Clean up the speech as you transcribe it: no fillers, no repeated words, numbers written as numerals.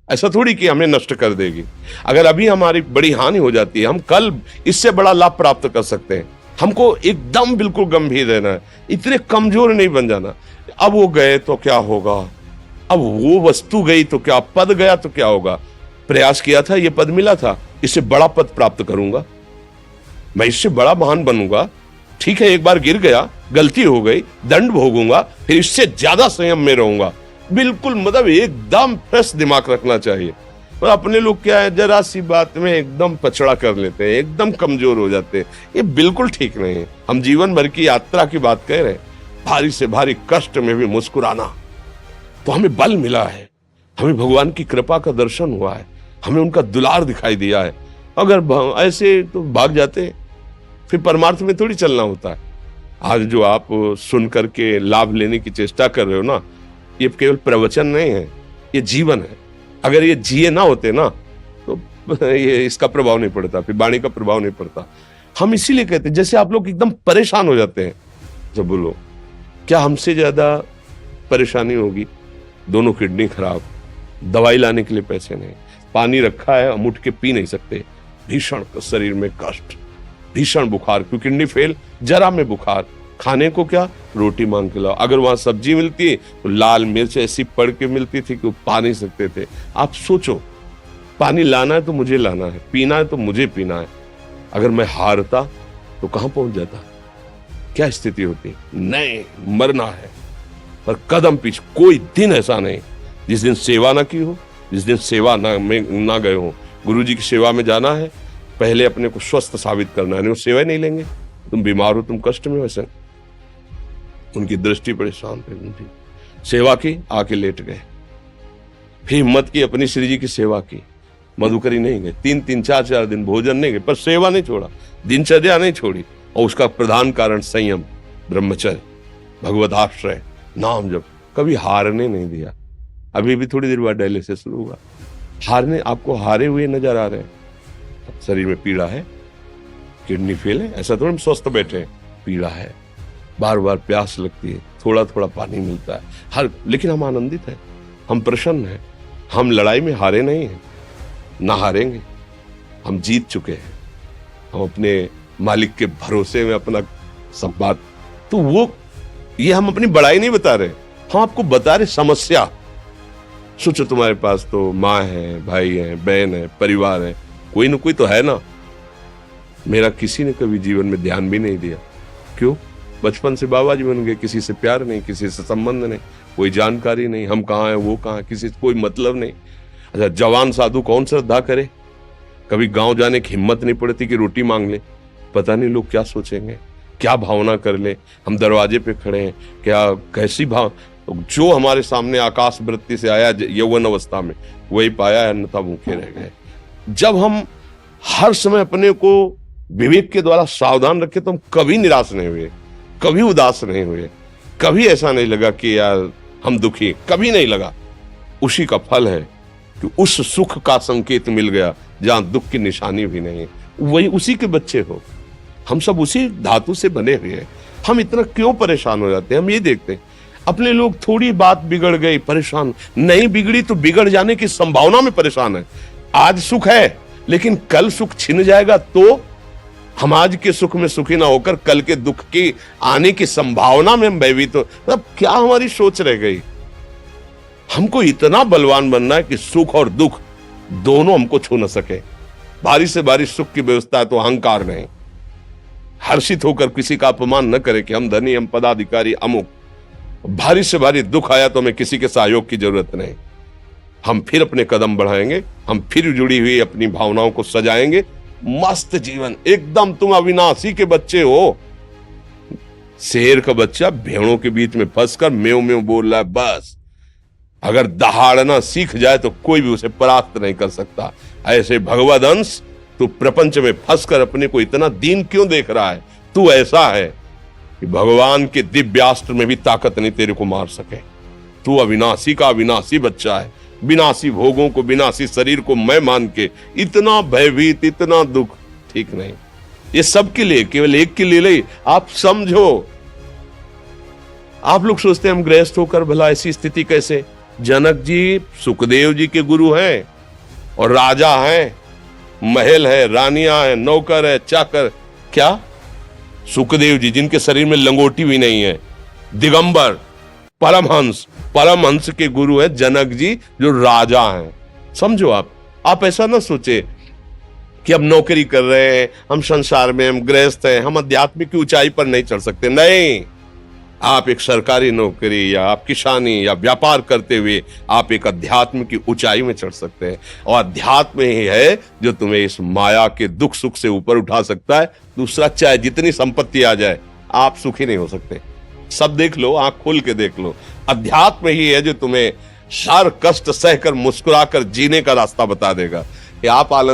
ऐसा थोड़ी कि हमें नष्ट कर देगी। अगर अभी हमारी बड़ी हानि हो जाती है, हम कल इससे बड़ा लाभ प्राप्त कर सकते हैं। हमको एकदम बिल्कुल गंभीर रहना है, इतने कमजोर नहीं बन जाना। अब वो गए तो क्या होगा, अब वो वस्तु गई तो क्या, पद गया तो क्या होगा। प्रयास किया था, ये पद मिला था, इससे बड़ा पद प्राप्त करूंगा, मैं इससे बड़ा महान बनूंगा। ठीक है, एक बार गिर गया, गलती हो गई, दंड भोगूंगा, फिर इससे ज्यादा संयम में रहूंगा। बिल्कुल मतलब एकदम फ्रेश दिमाग रखना चाहिए। और अपने लोग क्या है, जरा सी बात में एकदम पछड़ा कर लेते हैं, एकदम कमजोर हो जाते हैं। ये बिल्कुल ठीक नहीं है। हम जीवन भर की यात्रा की बात कह रहे हैं, भारी से भारी कष्ट में भी मुस्कुराना, तो हमें बल मिला है, हमें भगवान की कृपा का दर्शन हुआ है, हमें उनका दुलार दिखाई दिया है। अगर ऐसे तो भाग जाते, फिर परमार्थ में थोड़ी चलना होता है। आज जो आप सुन करके लाभ लेने की चेष्टा कर रहे हो ना, ये केवल प्रवचन नहीं है, ये जीवन है। अगर ये जिए ना होते ना, तो ये इसका प्रभाव नहीं पड़ता, फिर वाणी का प्रभाव नहीं पड़ता। हम इसीलिए कहते हैं, जैसे आप लोग एकदम परेशान हो जाते हैं जब बोलो, क्या हमसे ज्यादा परेशानी होगी? दोनों किडनी खराब, दवाई लाने के लिए पैसे नहीं, पानी रखा है हम उठ के पी नहीं सकते, भीषण शरीर में कष्ट, भीषण बुखार, क्योंकि किडनी फेल, जरा में बुखार, खाने को क्या, रोटी मांग के लाओ। अगर वहां सब्जी मिलती है तो लाल मिर्च ऐसी पड़ के मिलती थी कि वो पा नहीं सकते थे। आप सोचो, पानी लाना है तो मुझे लाना है, पीना है तो मुझे पीना है। अगर मैं हारता तो कहां पहुंच जाता, क्या स्थिति होती? नहीं, मरना है, पर कदम पीछे। कोई दिन ऐसा नहीं जिस दिन सेवा ना की हो, जिस दिन सेवा ना गए हो। गुरु जी की सेवा में जाना है, पहले अपने को स्वस्थ साबित करना है, नहीं वो सेवा ही नहीं लेंगे। तुम बीमार हो, तुम कष्ट में हो, ऐसे उनकी दृष्टि बड़ी शांत है। उनकी सेवा की, आके लेट गए, फिर हिम्मत की, अपनी श्री जी की सेवा की, मधुकरी नहीं गए, 3-3 4-4 दिन भोजन नहीं गए, पर सेवा नहीं छोड़ा, दिनचर्या नहीं छोड़ी। और उसका प्रधान कारण संयम, ब्रह्मचर्य, भगवत आश्रय, नाम जप, कभी हारने नहीं दिया। अभी भी थोड़ी देर बाद डायलिसिस शुरू हुआ, हारने, आपको हारे हुए नजर आ रहे हैं। शरीर में पीड़ा है, किडनी फेल है, ऐसा थोड़ा हम स्वस्थ बैठे हैं, पीड़ा है, बार बार प्यास लगती है, थोड़ा थोड़ा पानी मिलता है, लेकिन हम आनंदित हैं, हम प्रसन्न हैं। हम लड़ाई में हारे नहीं हैं, ना हारेंगे, हम जीत चुके हैं। हम अपने मालिक के भरोसे में अपना संवाद, तो वो ये हम अपनी बड़ाई नहीं बता रहे, हम आपको बता रहे समस्या। सोचो, तुम्हारे पास तो माँ है, भाई है, बहन है, परिवार है, कोई ना कोई तो है ना। मेरा किसी ने कभी जीवन में ध्यान भी नहीं दिया। क्यों? बचपन से बाबा जी बन गए, किसी से प्यार नहीं, किसी से संबंध नहीं, कोई जानकारी नहीं, हम कहाँ हैं, वो कहाँ है, किसी से कोई मतलब नहीं। अच्छा, जवान साधु कौन श्रद्धा करे? कभी गांव जाने की हिम्मत नहीं पड़ती कि रोटी मांग ले, पता नहीं लोग क्या सोचेंगे, क्या भावना कर ले। हम दरवाजे पे खड़े हैं, क्या कैसी भाव, जो हमारे सामने आकाश वृत्ति से आया यौवन अवस्था में, वही पाया, अन्यथा भूखे रह गए। जब हम हर समय अपने को विवेक के द्वारा सावधान रखे, तो हम कभी निराश नहीं हुए, कभी उदास नहीं हुए, कभी ऐसा नहीं लगा कि यार हम दुखी, कभी नहीं लगा। उसी का फल है कि उस सुख का संकेत मिल गया जहां दुख की निशानी भी नहीं है। वही उसी के बच्चे हो, हम सब उसी धातु से बने हुए हैं। हम इतना क्यों परेशान हो जाते हैं? हम ये देखते हैं, अपने लोग थोड़ी बात बिगड़ गई परेशान, नहीं बिगड़ी तो बिगड़ जाने की संभावना में परेशान है। आज सुख है, लेकिन कल सुख छिन जाएगा, तो हम आज के सुख में सुखी ना होकर कल के दुख की आने की संभावना में हम भयभीत हो। मतलब क्या हमारी सोच रह गई? हमको इतना बलवान बनना है कि सुख और दुख दोनों हमको छू न सके। भारी से भारी सुख की व्यवस्था है तो अहंकार नहीं, हर्षित होकर किसी का अपमान न करे कि हम धनी, हम पदाधिकारी, अमुक। भारी से भारी दुख आया तो हमें किसी के सहयोग की जरूरत नहीं, हम फिर अपने कदम बढ़ाएंगे, हम फिर जुड़ी हुई अपनी भावनाओं को सजाएंगे। मस्त जीवन एकदम। तुम अविनाशी के बच्चे हो। शेर का बच्चा भेड़ों के बीच में फंसकर म्यों म्यों बोल रहा है, बस अगर दहाड़ना सीख जाए तो कोई भी उसे परास्त नहीं कर सकता। ऐसे भगवद अंश, तू प्रपंच में फंसकर अपने को इतना दीन क्यों देख रहा है? तू ऐसा है कि भगवान के दिव्यास्त्र में भी ताकत नहीं तेरे को मार सके। तू अविनाशी का अविनाशी बच्चा है। विनाशी भोगों को, विनाशी शरीर को मैं मान के इतना भयभीत, इतना दुख, ठीक नहीं। ये सबके लिए, केवल एक के लिए नहीं। आप समझो, आप लोग सोचते हैं हम गृहस्थ होकर भला ऐसी स्थिति कैसे? जनक जी सुखदेव जी के गुरु हैं और राजा हैं, महल है, रानियां हैं, नौकर है, चाकर। क्या सुखदेव जी जिनके शरीर में लंगोटी भी नहीं है, दिगंबर, परमहंस के गुरु हैं जनक जी जो राजा हैं। समझो आप ऐसा ना सोचे कि हम नौकरी कर रहे हैं, हम संसार में, हम गृहस्थ हैं, हम आध्यात्मिक की ऊंचाई पर नहीं चढ़ सकते। नहीं, आप एक सरकारी नौकरी या आप किसानी या व्यापार करते हुए आप एक अध्यात्म की ऊंचाई में चढ़ सकते हैं। और अध्यात्म ही है जो तुम्हें इस माया के दुख सुख से ऊपर उठा सकता है। दूसरा, चाहे जितनी संपत्ति आ जाए, आप सुखी नहीं हो सकते। सब देख लो, आंख खोल के देख लो, अध्यात्म ही है जो तुम्हें हर कष्ट सहकर मुस्कुराकर जीने का रास्ता बता देगा। आप आनंद